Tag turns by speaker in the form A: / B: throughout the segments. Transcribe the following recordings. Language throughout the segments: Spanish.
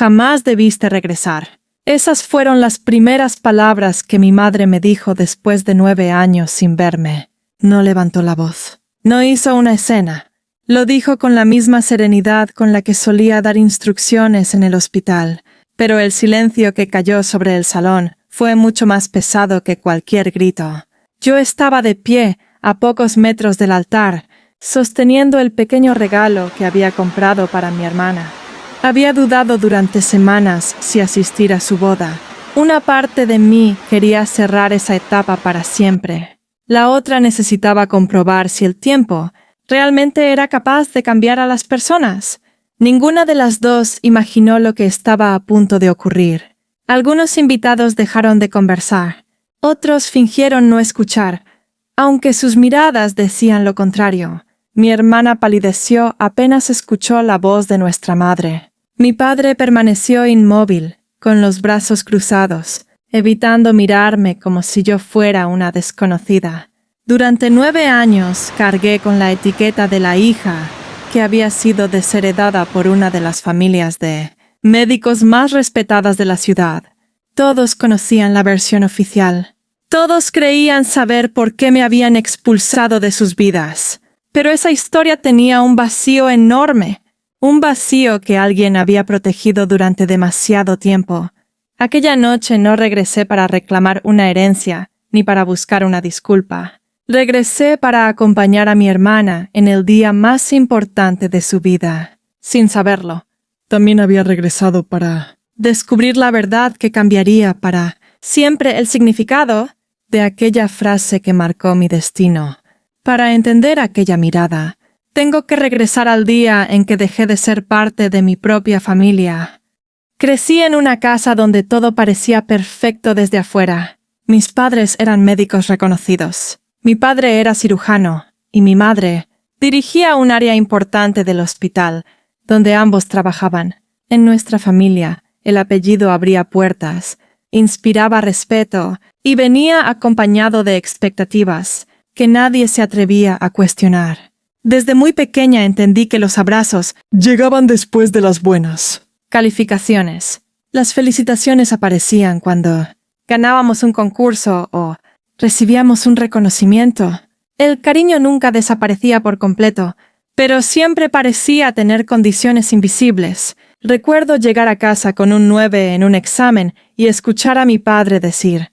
A: Jamás debiste regresar. Esas fueron las primeras palabras que mi madre me dijo después de 9 años sin verme. No levantó la voz. No hizo una escena. Lo dijo con la misma serenidad con la que solía dar instrucciones en el hospital, pero el silencio que cayó sobre el salón fue mucho más pesado que cualquier grito. Yo estaba de pie, a pocos metros del altar, sosteniendo el pequeño regalo que había comprado para mi hermana. Había dudado durante semanas si asistir a su boda. Una parte de mí quería cerrar esa etapa para siempre. La otra necesitaba comprobar si el tiempo realmente era capaz de cambiar a las personas. Ninguna de las dos imaginó lo que estaba a punto de ocurrir. Algunos invitados dejaron de conversar. Otros fingieron no escuchar, aunque sus miradas decían lo contrario. Mi hermana palideció apenas escuchó la voz de nuestra madre. Mi padre permaneció inmóvil, con los brazos cruzados, evitando mirarme como si yo fuera una desconocida. Durante 9 años cargué con la etiqueta de la hija que había sido desheredada por una de las familias de médicos más respetadas de la ciudad. Todos conocían la versión oficial. Todos creían saber por qué me habían expulsado de sus vidas. Pero esa historia tenía un vacío enorme. Un vacío que alguien había protegido durante demasiado tiempo. Aquella noche no regresé para reclamar una herencia, ni para buscar una disculpa. Regresé para acompañar a mi hermana en el día más importante de su vida, sin saberlo. También había regresado para descubrir la verdad que cambiaría para siempre el significado de aquella frase que marcó mi destino. Para entender aquella mirada, tengo que regresar al día en que dejé de ser parte de mi propia familia. Crecí en una casa donde todo parecía perfecto desde afuera. Mis padres eran médicos reconocidos. Mi padre era cirujano y mi madre dirigía un área importante del hospital, donde ambos trabajaban. En nuestra familia, el apellido abría puertas, inspiraba respeto y venía acompañado de expectativas que nadie se atrevía a cuestionar. Desde muy pequeña entendí que los abrazos llegaban después de las buenas calificaciones. Las felicitaciones aparecían cuando ganábamos un concurso o recibíamos un reconocimiento. El cariño nunca desaparecía por completo, pero siempre parecía tener condiciones invisibles. Recuerdo llegar a casa con un 9 en un examen y escuchar a mi padre decir: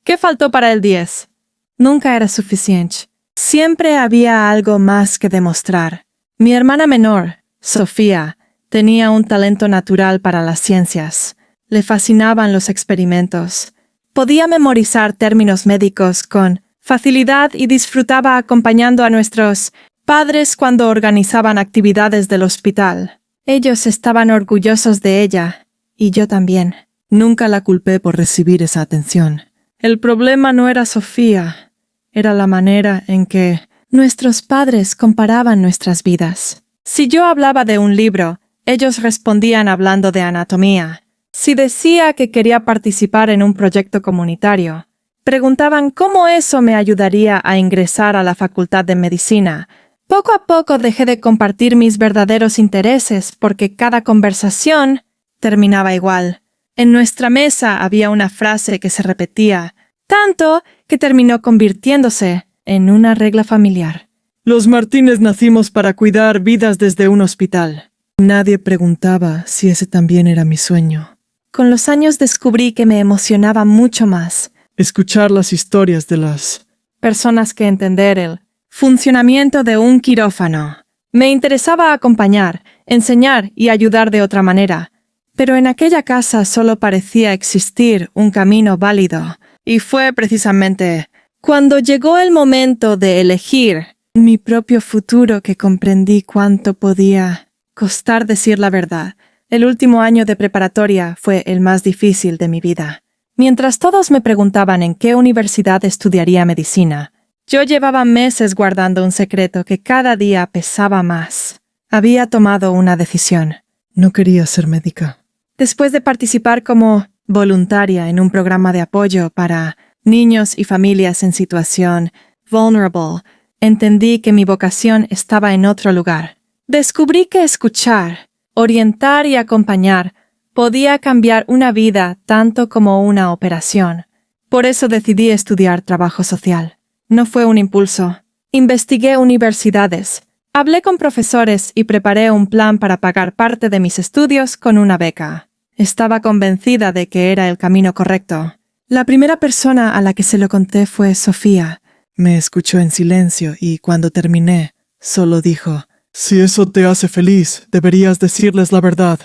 A: ¿qué faltó para el 10? Nunca era suficiente. Siempre había algo más que demostrar. Mi hermana menor, Sofía, tenía un talento natural para las ciencias. Le fascinaban los experimentos. Podía memorizar términos médicos con facilidad y disfrutaba acompañando a nuestros padres cuando organizaban actividades del hospital. Ellos estaban orgullosos de ella, y yo también. Nunca la culpé por recibir esa atención. El problema no era Sofía. Era la manera en que nuestros padres comparaban nuestras vidas. Si yo hablaba de un libro, ellos respondían hablando de anatomía. Si decía que quería participar en un proyecto comunitario, preguntaban cómo eso me ayudaría a ingresar a la Facultad de Medicina. Poco a poco dejé de compartir mis verdaderos intereses porque cada conversación terminaba igual. En nuestra mesa había una frase que se repetía, tanto que terminó convirtiéndose en una regla familiar. Los Martínez nacimos para cuidar vidas desde un hospital. Nadie preguntaba si ese también era mi sueño. Con los años descubrí que me emocionaba mucho más escuchar las historias de las personas que entender el funcionamiento de un quirófano. Me interesaba acompañar, enseñar y ayudar de otra manera, pero en aquella casa solo parecía existir un camino válido. Y fue precisamente cuando llegó el momento de elegir mi propio futuro que comprendí cuánto podía costar decir la verdad. El último año de preparatoria fue el más difícil de mi vida. Mientras todos me preguntaban en qué universidad estudiaría medicina, yo llevaba meses guardando un secreto que cada día pesaba más. Había tomado una decisión. No quería ser médica. Después de participar como voluntaria en un programa de apoyo para niños y familias en situación vulnerable, entendí que mi vocación estaba en otro lugar. Descubrí que escuchar, orientar y acompañar podía cambiar una vida tanto como una operación. Por eso decidí estudiar trabajo social. No fue un impulso. Investigué universidades, hablé con profesores y preparé un plan para pagar parte de mis estudios con una beca. Estaba convencida de que era el camino correcto. La primera persona a la que se lo conté fue Sofía. Me escuchó en silencio y cuando terminé, solo dijo:
B: Si eso te hace feliz, deberías decirles la verdad.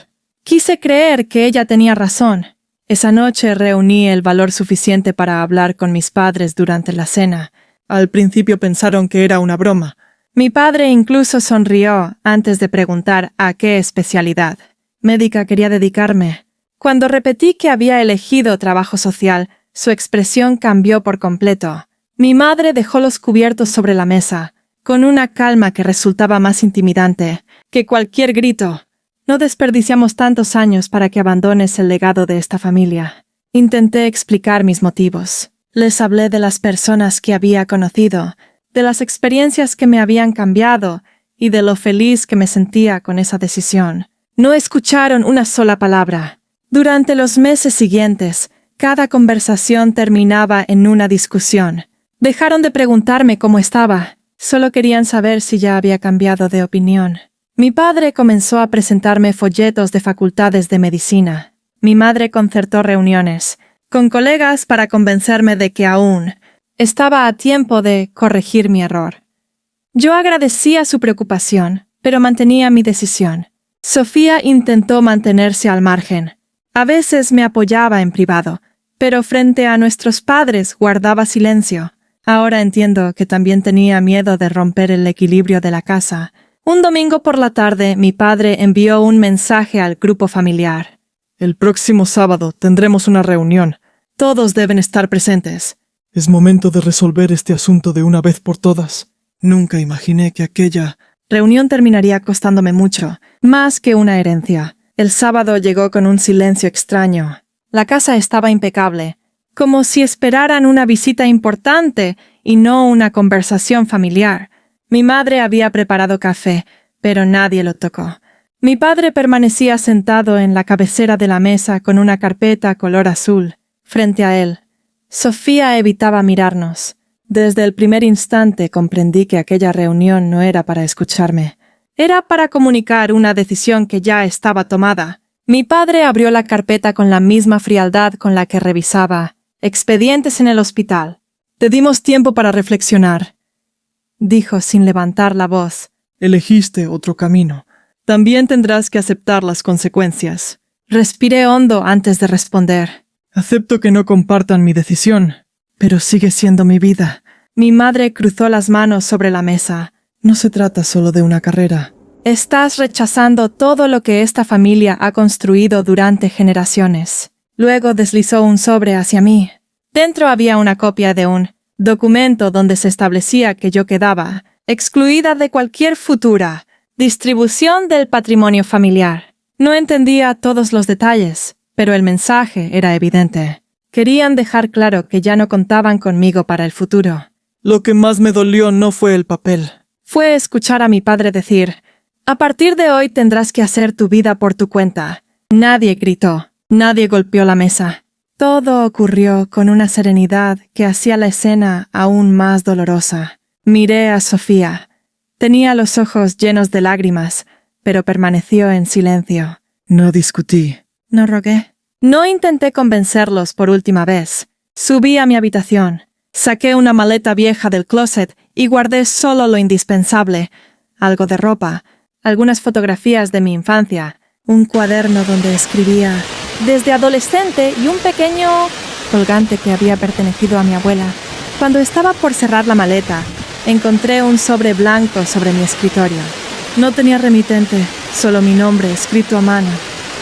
A: Quise creer que ella tenía razón. Esa noche reuní el valor suficiente para hablar con mis padres durante la cena.
B: Al principio pensaron que era una broma.
A: Mi padre incluso sonrió antes de preguntar a qué especialidad médica quería dedicarme. Cuando repetí que había elegido trabajo social, su expresión cambió por completo. Mi madre dejó los cubiertos sobre la mesa, con una calma que resultaba más intimidante que cualquier grito. No desperdiciamos tantos años para que abandones el legado de esta familia. Intenté explicar mis motivos. Les hablé de las personas que había conocido, de las experiencias que me habían cambiado y de lo feliz que me sentía con esa decisión. No escucharon una sola palabra. Durante los meses siguientes, cada conversación terminaba en una discusión. Dejaron de preguntarme cómo estaba. Solo querían saber si ya había cambiado de opinión. Mi padre comenzó a presentarme folletos de facultades de medicina. Mi madre concertó reuniones con colegas para convencerme de que aún estaba a tiempo de corregir mi error. Yo agradecía su preocupación, pero mantenía mi decisión. Sofía intentó mantenerse al margen. A veces me apoyaba en privado, pero frente a nuestros padres guardaba silencio. Ahora entiendo que también tenía miedo de romper el equilibrio de la casa. Un domingo por la tarde, mi padre envió un mensaje al grupo familiar.
B: El próximo sábado tendremos una reunión. Todos deben estar presentes. Es momento de resolver este asunto de una vez por todas. Nunca imaginé que aquella
A: reunión terminaría costándome mucho, más que una herencia. El sábado llegó con un silencio extraño. La casa estaba impecable, como si esperaran una visita importante y no una conversación familiar. Mi madre había preparado café, pero nadie lo tocó. Mi padre permanecía sentado en la cabecera de la mesa con una carpeta color azul, frente a él. Sofía evitaba mirarnos. Desde el primer instante comprendí que aquella reunión no era para escucharme. Era para comunicar una decisión que ya estaba tomada. Mi padre abrió la carpeta con la misma frialdad con la que revisaba expedientes en el hospital.
B: Te dimos tiempo para reflexionar,
A: dijo sin levantar la voz.
B: Elegiste otro camino. También tendrás que aceptar las consecuencias.
A: Respiré hondo antes de responder.
B: Acepto que no compartan mi decisión, pero sigue siendo mi vida.
A: Mi madre cruzó las manos sobre la mesa.
B: No se trata solo de una carrera.
A: Estás rechazando todo lo que esta familia ha construido durante generaciones. Luego deslizó un sobre hacia mí. Dentro había una copia de un documento donde se establecía que yo quedaba excluida de cualquier futura distribución del patrimonio familiar. No entendía todos los detalles, pero el mensaje era evidente. Querían dejar claro que ya no contaban conmigo para el futuro.
B: Lo que más me dolió no fue el papel.
A: Fue escuchar a mi padre decir: «A partir de hoy tendrás que hacer tu vida por tu cuenta». Nadie gritó, nadie golpeó la mesa. Todo ocurrió con una serenidad que hacía la escena aún más dolorosa. Miré a Sofía. Tenía los ojos llenos de lágrimas, pero permaneció en silencio.
B: No discutí.
A: No rogué. No intenté convencerlos por última vez. Subí a mi habitación. Saqué una maleta vieja del closet y guardé solo lo indispensable. Algo de ropa, algunas fotografías de mi infancia, un cuaderno donde escribía desde adolescente y un pequeño colgante que había pertenecido a mi abuela. Cuando estaba por cerrar la maleta, encontré un sobre blanco sobre mi escritorio. No tenía remitente, solo mi nombre escrito a mano.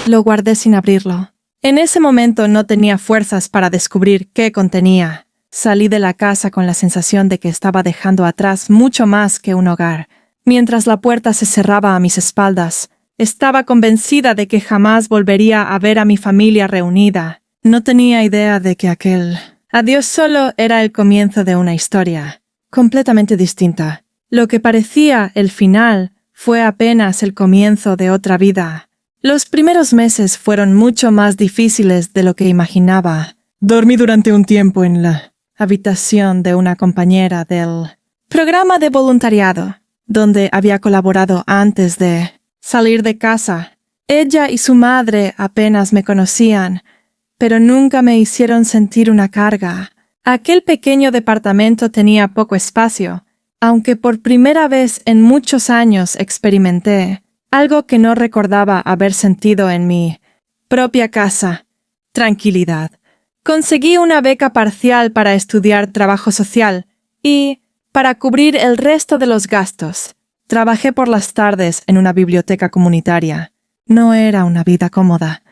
A: Lo guardé sin abrirlo. En ese momento no tenía fuerzas para descubrir qué contenía. Salí de la casa con la sensación de que estaba dejando atrás mucho más que un hogar. Mientras la puerta se cerraba a mis espaldas, estaba convencida de que jamás volvería a ver a mi familia reunida. No tenía idea de que aquel adiós solo era el comienzo de una historia completamente distinta. Lo que parecía el final fue apenas el comienzo de otra vida. Los primeros meses fueron mucho más difíciles de lo que imaginaba.
B: Dormí durante un tiempo en la
A: habitación de una compañera del programa de voluntariado, donde había colaborado antes de salir de casa. Ella y su madre apenas me conocían, pero nunca me hicieron sentir una carga. Aquel pequeño departamento tenía poco espacio, aunque por primera vez en muchos años experimenté algo que no recordaba haber sentido en mi propia casa: tranquilidad. Conseguí una beca parcial para estudiar trabajo social y, para cubrir el resto de los gastos, trabajé por las tardes en una biblioteca comunitaria. No era una vida cómoda,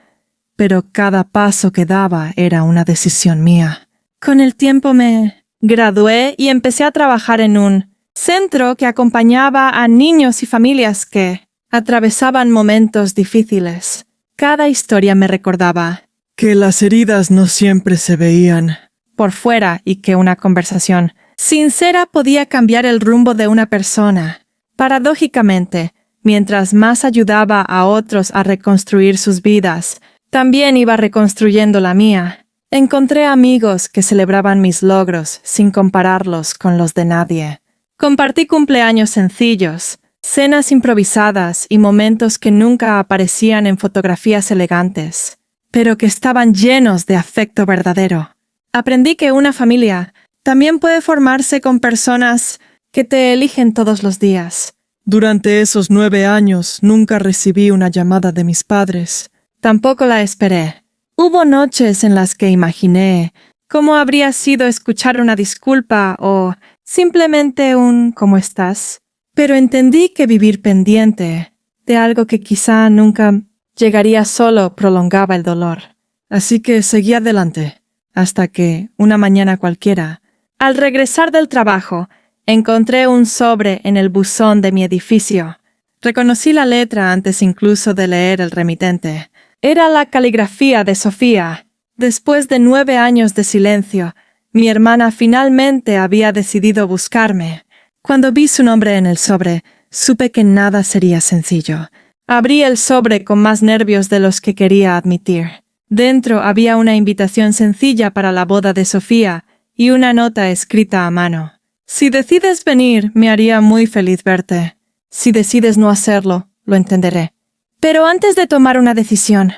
A: pero cada paso que daba era una decisión mía. Con el tiempo me gradué y empecé a trabajar en un centro que acompañaba a niños y familias que atravesaban momentos difíciles. Cada historia me recordaba
B: que las heridas no siempre se veían
A: por fuera y que una conversación sincera podía cambiar el rumbo de una persona. Paradójicamente, mientras más ayudaba a otros a reconstruir sus vidas, también iba reconstruyendo la mía. Encontré amigos que celebraban mis logros sin compararlos con los de nadie. Compartí cumpleaños sencillos, cenas improvisadas y momentos que nunca aparecían en fotografías elegantes, pero que estaban llenos de afecto verdadero. Aprendí que una familia también puede formarse con personas que te eligen todos los días.
B: Durante esos 9 años nunca recibí una llamada de mis padres.
A: Tampoco la esperé. Hubo noches en las que imaginé cómo habría sido escuchar una disculpa o simplemente un ¿cómo estás? Pero entendí que vivir pendiente de algo que quizá nunca llegaría solo prolongaba el dolor.
B: Así que seguí adelante,
A: hasta que, una mañana cualquiera, al regresar del trabajo, encontré un sobre en el buzón de mi edificio. Reconocí la letra antes incluso de leer el remitente. Era la caligrafía de Sofía. Después de 9 años de silencio, mi hermana finalmente había decidido buscarme. Cuando vi su nombre en el sobre, supe que nada sería sencillo. Abrí el sobre con más nervios de los que quería admitir. Dentro había una invitación sencilla para la boda de Sofía y una nota escrita a mano. Si decides venir, me haría muy feliz verte. Si decides no hacerlo, lo entenderé. Pero antes de tomar una decisión,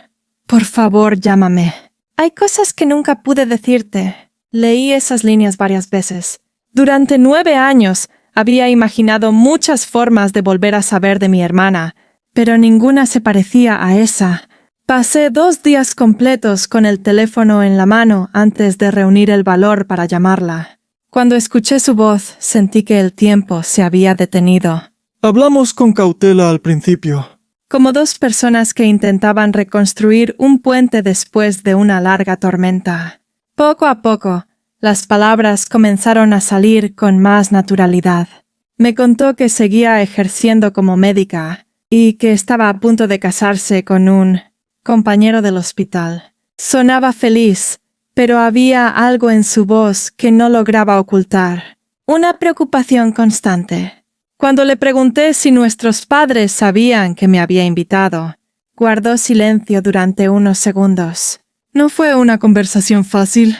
A: por favor, llámame. Hay cosas que nunca pude decirte. Leí esas líneas varias veces. Durante 9 años había imaginado muchas formas de volver a saber de mi hermana, pero ninguna se parecía a esa. Pasé 2 días completos con el teléfono en la mano antes de reunir el valor para llamarla. Cuando escuché su voz, sentí que el tiempo se había detenido.
B: Hablamos con cautela al principio.
A: Como 2 personas que intentaban reconstruir un puente después de una larga tormenta. Poco a poco, las palabras comenzaron a salir con más naturalidad. Me contó que seguía ejerciendo como médica y que estaba a punto de casarse con un compañero del hospital. Sonaba feliz, pero había algo en su voz que no lograba ocultar. Una preocupación constante. Cuando le pregunté si nuestros padres sabían que me había invitado, guardó silencio durante unos segundos.
B: «No fue una conversación fácil»,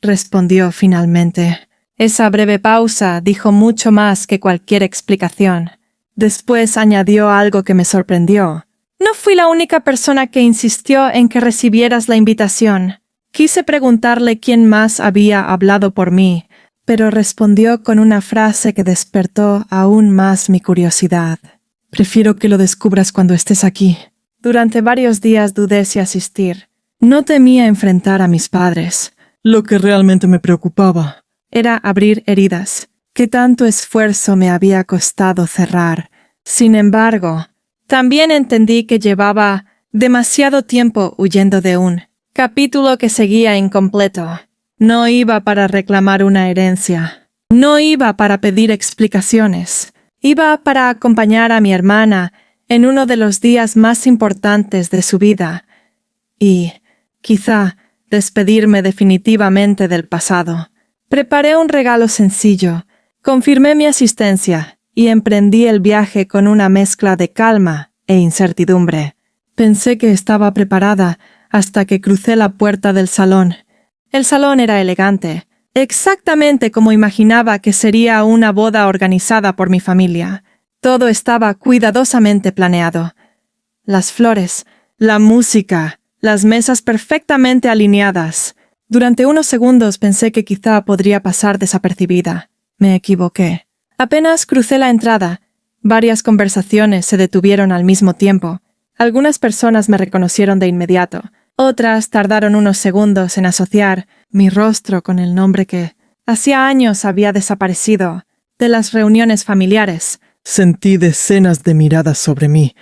A: respondió finalmente. Esa breve pausa dijo mucho más que cualquier explicación. Después añadió algo que me sorprendió. No fui la única persona que insistió en que recibieras la invitación. Quise preguntarle quién más había hablado por mí, pero respondió con una frase que despertó aún más mi curiosidad.
B: «Prefiero que lo descubras cuando estés aquí».
A: Durante varios días dudé si asistir. No temía enfrentar a mis padres.
B: Lo que realmente me preocupaba
A: era abrir heridas que tanto esfuerzo me había costado cerrar. Sin embargo, también entendí que llevaba demasiado tiempo huyendo de un capítulo que seguía incompleto. No iba para reclamar una herencia. No iba para pedir explicaciones. Iba para acompañar a mi hermana en uno de los días más importantes de su vida y, quizá, despedirme definitivamente del pasado. Preparé un regalo sencillo, confirmé mi asistencia y emprendí el viaje con una mezcla de calma e incertidumbre. Pensé que estaba preparada hasta que crucé la puerta del salón. El salón era elegante, exactamente como imaginaba que sería una boda organizada por mi familia. Todo estaba cuidadosamente planeado. Las flores, la música, las mesas perfectamente alineadas. Durante unos segundos pensé que quizá podría pasar desapercibida. Me equivoqué. Apenas crucé la entrada, varias conversaciones se detuvieron al mismo tiempo. Algunas personas me reconocieron de inmediato. Otras tardaron unos segundos en asociar mi rostro con el nombre que hacía años había desaparecido de las reuniones familiares.
B: Sentí decenas de miradas sobre mí,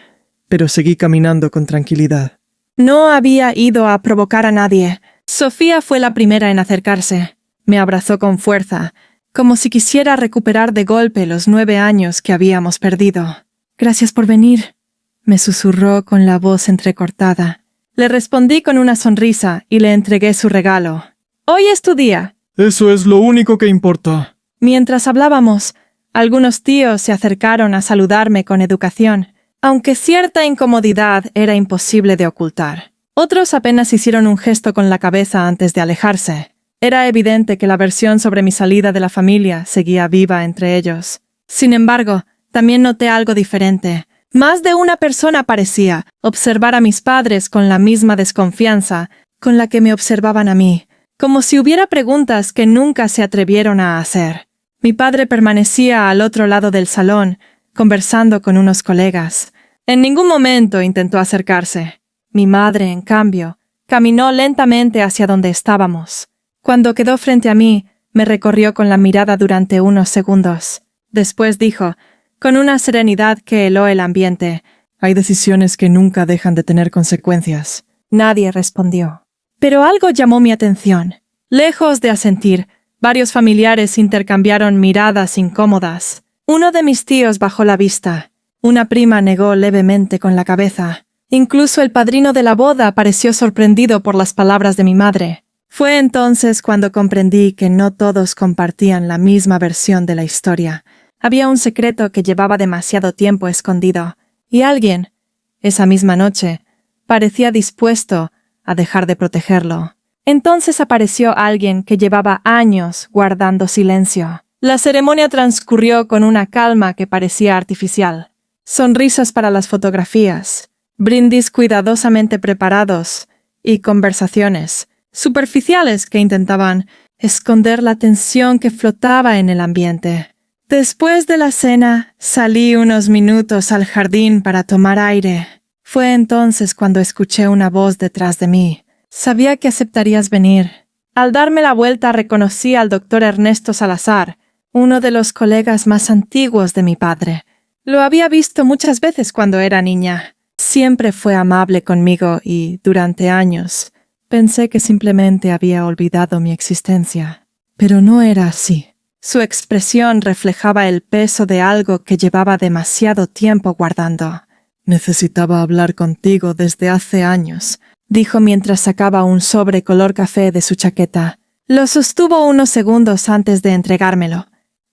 B: pero seguí caminando con tranquilidad.
A: No había ido a provocar a nadie. Sofía fue la primera en acercarse. Me abrazó con fuerza, como si quisiera recuperar de golpe los 9 años que habíamos perdido. «Gracias por venir», me susurró con la voz entrecortada. Le respondí con una sonrisa y le entregué su regalo. «Hoy es tu día».
B: Eso es lo único que importa.
A: Mientras hablábamos, algunos tíos se acercaron a saludarme con educación, aunque cierta incomodidad era imposible de ocultar. Otros apenas hicieron un gesto con la cabeza antes de alejarse. Era evidente que la versión sobre mi salida de la familia seguía viva entre ellos. Sin embargo, también noté algo diferente. Más de una persona parecía observar a mis padres con la misma desconfianza con la que me observaban a mí, como si hubiera preguntas que nunca se atrevieron a hacer. Mi padre permanecía al otro lado del salón, conversando con unos colegas. En ningún momento intentó acercarse. Mi madre, en cambio, caminó lentamente hacia donde estábamos. Cuando quedó frente a mí, me recorrió con la mirada durante unos segundos. Después dijo, con una serenidad que heló el ambiente:
B: «Hay decisiones que nunca dejan de tener consecuencias».
A: Nadie respondió. Pero algo llamó mi atención. Lejos de asentir, varios familiares intercambiaron miradas incómodas. Uno de mis tíos bajó la vista. Una prima negó levemente con la cabeza. Incluso el padrino de la boda pareció sorprendido por las palabras de mi madre. Fue entonces cuando comprendí que no todos compartían la misma versión de la historia. Había un secreto que llevaba demasiado tiempo escondido, y alguien, esa misma noche, parecía dispuesto a dejar de protegerlo. Entonces apareció alguien que llevaba años guardando silencio. La ceremonia transcurrió con una calma que parecía artificial. Sonrisas para las fotografías, brindis cuidadosamente preparados y conversaciones superficiales que intentaban esconder la tensión que flotaba en el ambiente. Después de la cena, salí unos minutos al jardín para tomar aire. Fue entonces cuando escuché una voz detrás de mí. Sabía que aceptarías venir. Al darme la vuelta reconocí al doctor Ernesto Salazar, uno de los colegas más antiguos de mi padre. Lo había visto muchas veces cuando era niña. Siempre fue amable conmigo y, durante años, pensé que simplemente había olvidado mi existencia. Pero no era así. Su expresión reflejaba el peso de algo que llevaba demasiado tiempo guardando.
B: «Necesitaba hablar contigo desde hace años»,
A: dijo mientras sacaba un sobre color café de su chaqueta. Lo sostuvo unos segundos antes de entregármelo.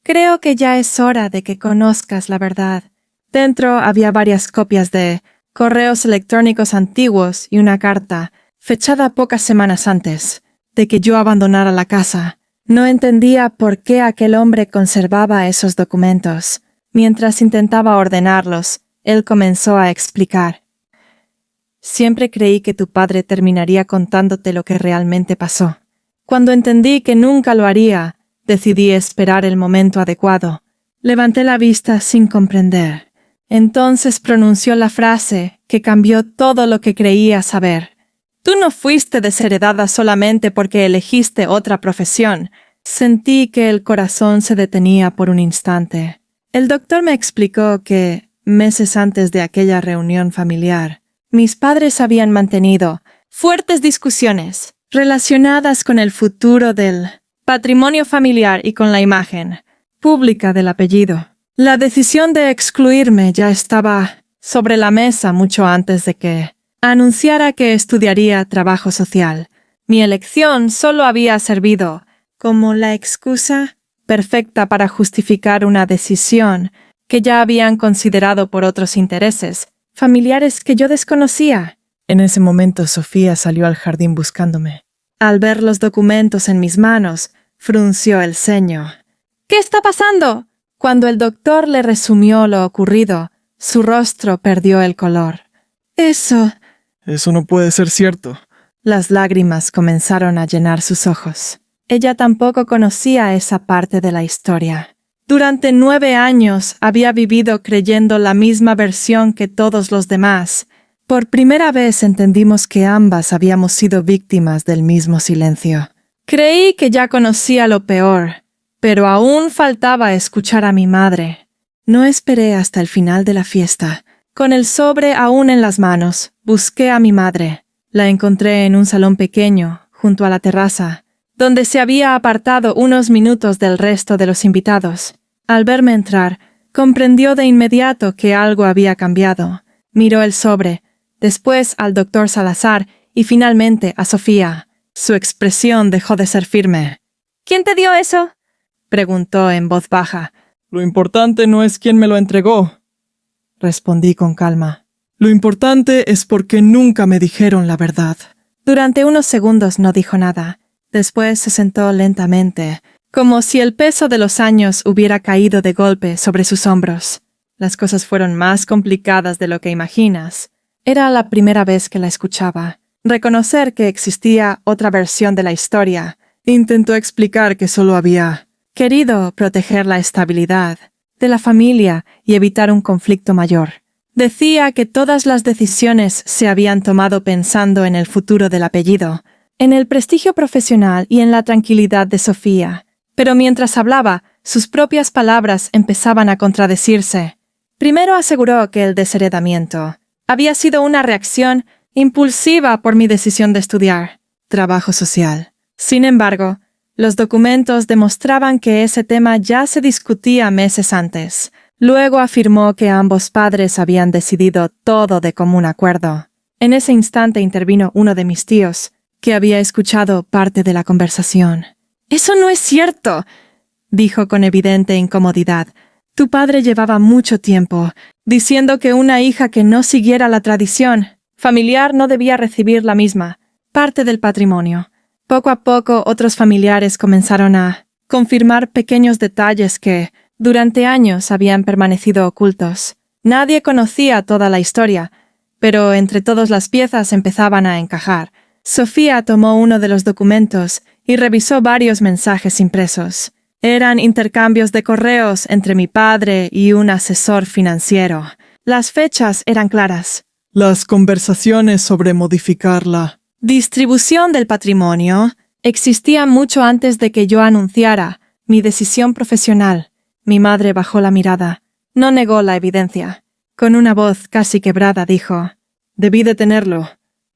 A: «Creo que ya es hora de que conozcas la verdad». Dentro había varias copias de correos electrónicos antiguos y una carta, fechada pocas semanas antes de que yo abandonara la casa. No entendía por qué aquel hombre conservaba esos documentos. Mientras intentaba ordenarlos, él comenzó a explicar. «Siempre creí que tu padre terminaría contándote lo que realmente pasó. Cuando entendí que nunca lo haría, decidí esperar el momento adecuado». Levanté la vista sin comprender. Entonces pronunció la frase que cambió todo lo que creía saber. «Tú no fuiste desheredada solamente porque elegiste otra profesión». Sentí que el corazón se detenía por un instante. El doctor me explicó que, meses antes de aquella reunión familiar, mis padres habían mantenido fuertes discusiones relacionadas con el futuro del patrimonio familiar y con la imagen pública del apellido. La decisión de excluirme ya estaba sobre la mesa mucho antes de que anunciara que estudiaría trabajo social. Mi elección solo había servido como la excusa perfecta para justificar una decisión que ya habían considerado por otros intereses, familiares que yo desconocía. En ese momento Sofía salió al jardín buscándome. Al ver los documentos en mis manos, frunció el ceño. ¿Qué está pasando? Cuando el doctor le resumió lo ocurrido, su rostro perdió el color. Eso
B: no puede ser cierto.
A: Las lágrimas comenzaron a llenar sus ojos. Ella tampoco conocía esa parte de la historia. Durante 9 años había vivido creyendo la misma versión que todos los demás. Por primera vez entendimos que ambas habíamos sido víctimas del mismo silencio. Creí que ya conocía lo peor, pero aún faltaba escuchar a mi madre. No esperé hasta el final de la fiesta. Con el sobre aún en las manos, busqué a mi madre. La encontré en un salón pequeño, junto a la terraza, donde se había apartado unos minutos del resto de los invitados. Al verme entrar, comprendió de inmediato que algo había cambiado. Miró el sobre, después al doctor Salazar y finalmente a Sofía. Su expresión dejó de ser firme. ¿Quién te dio eso?, preguntó en voz baja.
B: Lo importante no es quién me lo entregó,
A: respondí con calma.
B: Lo importante es porque nunca me dijeron la verdad.
A: Durante unos segundos no dijo nada. Después se sentó lentamente, como si el peso de los años hubiera caído de golpe sobre sus hombros. Las cosas fueron más complicadas de lo que imaginas. Era la primera vez que la escuchaba. Reconocer que existía otra versión de la historia.
B: Intentó explicar que solo había
A: querido proteger la estabilidad de la familia y evitar un conflicto mayor. Decía que todas las decisiones se habían tomado pensando en el futuro del apellido, en el prestigio profesional y en la tranquilidad de Sofía. Pero mientras hablaba, sus propias palabras empezaban a contradecirse. Primero aseguró que el desheredamiento había sido una reacción impulsiva por mi decisión de estudiar trabajo social. Sin embargo, los documentos demostraban que ese tema ya se discutía meses antes. Luego afirmó que ambos padres habían decidido todo de común acuerdo. En ese instante intervino uno de mis tíos, que había escuchado parte de la conversación. «¡Eso no es cierto!», dijo con evidente incomodidad. «Tu padre llevaba mucho tiempo diciendo que una hija que no siguiera la tradición familiar no debía recibir la misma parte del patrimonio». Poco a poco otros familiares comenzaron a confirmar pequeños detalles que, durante años, habían permanecido ocultos. Nadie conocía toda la historia, pero entre todas las piezas empezaban a encajar. Sofía tomó uno de los documentos y revisó varios mensajes impresos. Eran intercambios de correos entre mi padre y un asesor financiero. Las fechas eran claras.
B: Las conversaciones sobre modificar la
A: distribución del patrimonio existían mucho antes de que yo anunciara mi decisión profesional. Mi madre bajó la mirada. No negó la evidencia. Con una voz casi quebrada dijo: «Debí detenerlo,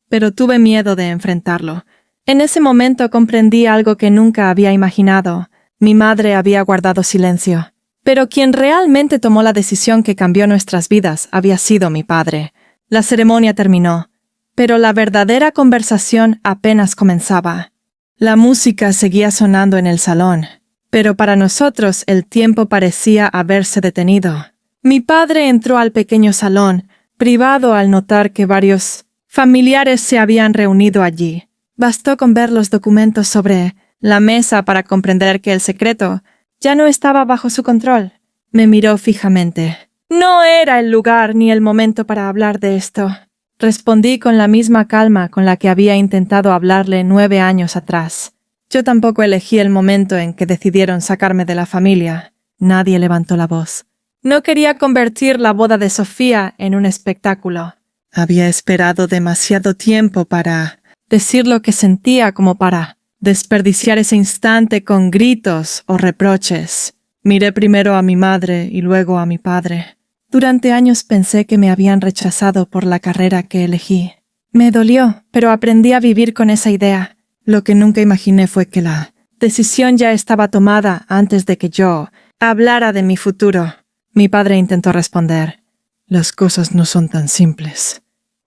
A: pero tuve miedo de enfrentarlo». En ese momento comprendí algo que nunca había imaginado. Mi madre había guardado silencio. Pero quien realmente tomó la decisión que cambió nuestras vidas había sido mi padre. La ceremonia terminó, pero la verdadera conversación apenas comenzaba. La música seguía sonando en el salón, pero para nosotros el tiempo parecía haberse detenido. Mi padre entró al pequeño salón, privado al notar que varios familiares se habían reunido allí. Bastó con ver los documentos sobre la mesa para comprender que el secreto ya no estaba bajo su control. Me miró fijamente. «No era el lugar ni el momento para hablar de esto», respondí con la misma calma con la que había intentado hablarle 9 años atrás. Yo tampoco elegí el momento en que decidieron sacarme de la familia. Nadie levantó la voz. No quería convertir la boda de Sofía en un espectáculo. Había esperado demasiado tiempo para decir lo que sentía, como para desperdiciar ese instante con gritos o reproches. Miré primero a mi madre y luego a mi padre. Durante años pensé que me habían rechazado por la carrera que elegí. Me dolió, pero aprendí a vivir con esa idea. Lo que nunca imaginé fue que la decisión ya estaba tomada antes de que yo hablara de mi futuro. Mi padre intentó responder. «Las cosas no son tan simples».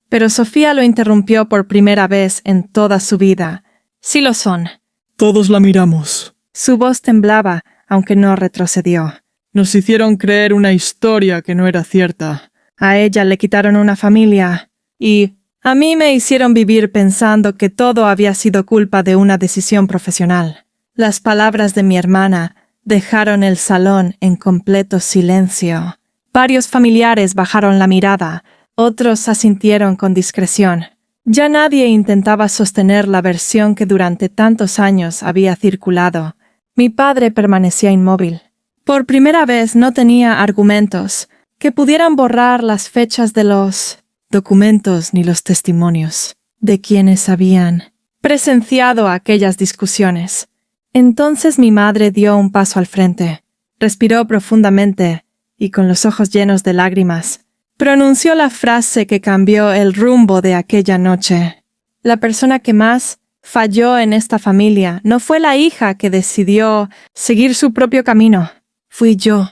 A: Pero Sofía lo interrumpió por primera vez en toda su vida. «Sí lo son».
B: «Todos la miramos».
A: Su voz temblaba, aunque no retrocedió.
B: «Nos hicieron creer una historia que no era cierta».
A: A ella le quitaron una familia y A mí me hicieron vivir pensando que todo había sido culpa de una decisión profesional. Las palabras de mi hermana dejaron el salón en completo silencio. Varios familiares bajaron la mirada, otros asintieron con discreción. Ya nadie intentaba sostener la versión que durante tantos años había circulado. Mi padre permanecía inmóvil. Por primera vez no tenía argumentos que pudieran borrar las fechas de los documentos ni los testimonios de quienes habían presenciado aquellas discusiones. Entonces mi madre dio un paso al frente, respiró profundamente y con los ojos llenos de lágrimas, pronunció la frase que cambió el rumbo de aquella noche. La persona que más falló en esta familia no fue la hija que decidió seguir su propio camino. Fui yo,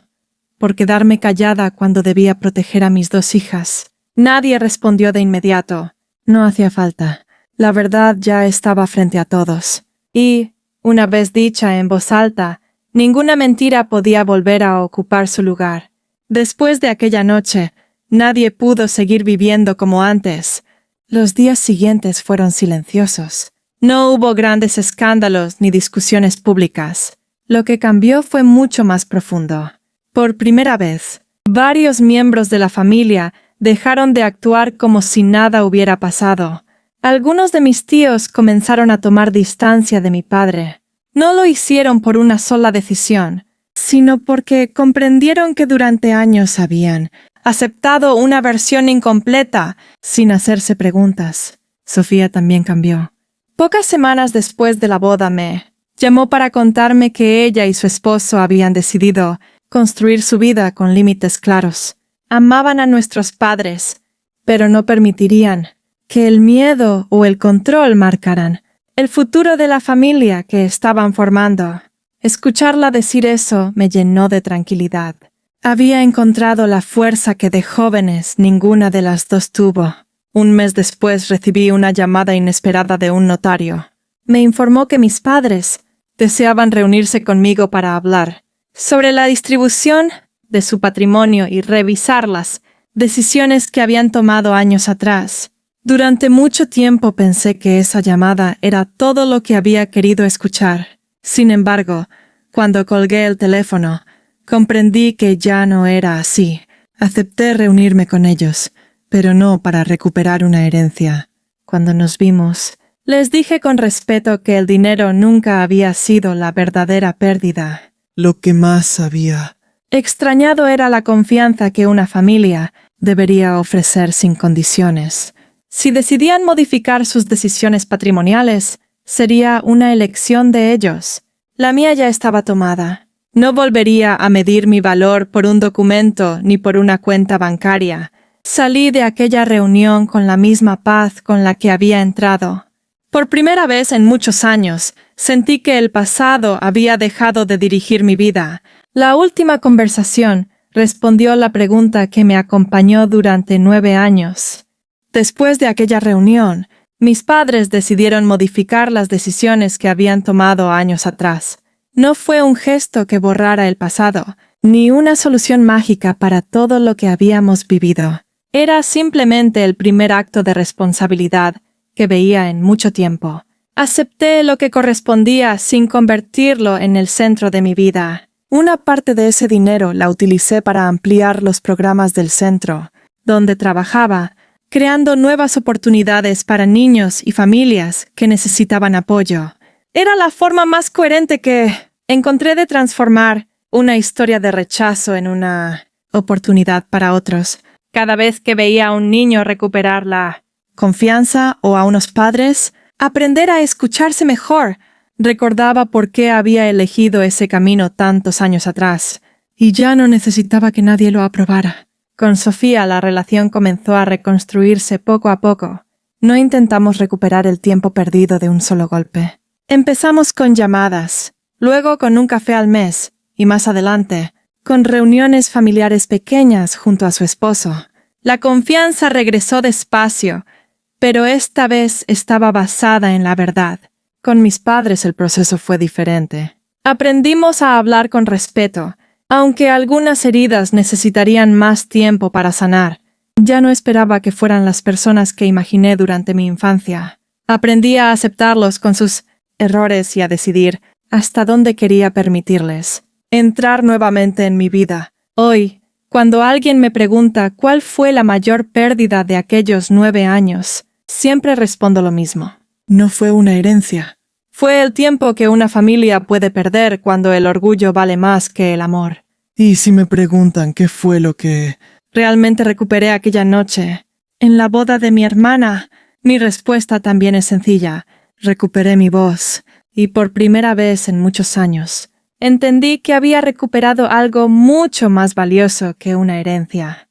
A: por quedarme callada cuando debía proteger a mis 2 hijas. Nadie respondió de inmediato. No hacía falta. La verdad ya estaba frente a todos. Y, una vez dicha en voz alta, ninguna mentira podía volver a ocupar su lugar. Después de aquella noche, nadie pudo seguir viviendo como antes. Los días siguientes fueron silenciosos. No hubo grandes escándalos ni discusiones públicas. Lo que cambió fue mucho más profundo. Por primera vez, varios miembros de la familia dejaron de actuar como si nada hubiera pasado. Algunos de mis tíos comenzaron a tomar distancia de mi padre. No lo hicieron por una sola decisión, sino porque comprendieron que durante años habían aceptado una versión incompleta sin hacerse preguntas. Sofía también cambió. Pocas semanas después de la boda me llamó para contarme que ella y su esposo habían decidido construir su vida con límites claros. Amaban a nuestros padres, pero no permitirían que el miedo o el control marcaran el futuro de la familia que estaban formando. Escucharla decir eso me llenó de tranquilidad. Había encontrado la fuerza que de jóvenes ninguna de las dos tuvo. Un mes después recibí una llamada inesperada de un notario. Me informó que mis padres deseaban reunirse conmigo para hablar sobre la distribución de su patrimonio y revisar las decisiones que habían tomado años atrás. Durante mucho tiempo pensé que esa llamada era todo lo que había querido escuchar. Sin embargo, cuando colgué el teléfono, comprendí que ya no era así. Acepté reunirme con ellos, pero no para recuperar una herencia. Cuando nos vimos, les dije con respeto que el dinero nunca había sido la verdadera pérdida.
B: Lo que más había
A: extrañado era la confianza que una familia debería ofrecer sin condiciones. Si decidían modificar sus decisiones patrimoniales, sería una elección de ellos. La mía ya estaba tomada. No volvería a medir mi valor por un documento ni por una cuenta bancaria. Salí de aquella reunión con la misma paz con la que había entrado. Por primera vez en muchos años, sentí que el pasado había dejado de dirigir mi vida. La última conversación respondió la pregunta que me acompañó durante 9 años. Después de aquella reunión, mis padres decidieron modificar las decisiones que habían tomado años atrás. No fue un gesto que borrara el pasado, ni una solución mágica para todo lo que habíamos vivido. Era simplemente el primer acto de responsabilidad que veía en mucho tiempo. Acepté lo que correspondía sin convertirlo en el centro de mi vida. Una parte de ese dinero la utilicé para ampliar los programas del centro, donde trabajaba, creando nuevas oportunidades para niños y familias que necesitaban apoyo. Era la forma más coherente que encontré de transformar una historia de rechazo en una oportunidad para otros. Cada vez que veía a un niño recuperar la confianza o a unos padres aprender a escucharse mejor, recordaba por qué había elegido ese camino tantos años atrás, y ya no necesitaba que nadie lo aprobara. Con Sofía la relación comenzó a reconstruirse poco a poco. No intentamos recuperar el tiempo perdido de un solo golpe. Empezamos con llamadas, luego con un café al mes, y más adelante, con reuniones familiares pequeñas junto a su esposo. La confianza regresó despacio, pero esta vez estaba basada en la verdad. Con mis padres el proceso fue diferente. Aprendimos a hablar con respeto, aunque algunas heridas necesitarían más tiempo para sanar. Ya no esperaba que fueran las personas que imaginé durante mi infancia. Aprendí a aceptarlos con sus errores y a decidir hasta dónde quería permitirles entrar nuevamente en mi vida. Hoy, cuando alguien me pregunta cuál fue la mayor pérdida de aquellos 9 años, siempre respondo lo mismo.
B: No fue una herencia.
A: Fue el tiempo que una familia puede perder cuando el orgullo vale más que el amor.
B: Y si me preguntan qué fue lo que...
A: Realmente recuperé aquella noche. En la boda de mi hermana, mi respuesta también es sencilla. Recuperé mi voz, y por primera vez en muchos años, entendí que había recuperado algo mucho más valioso que una herencia.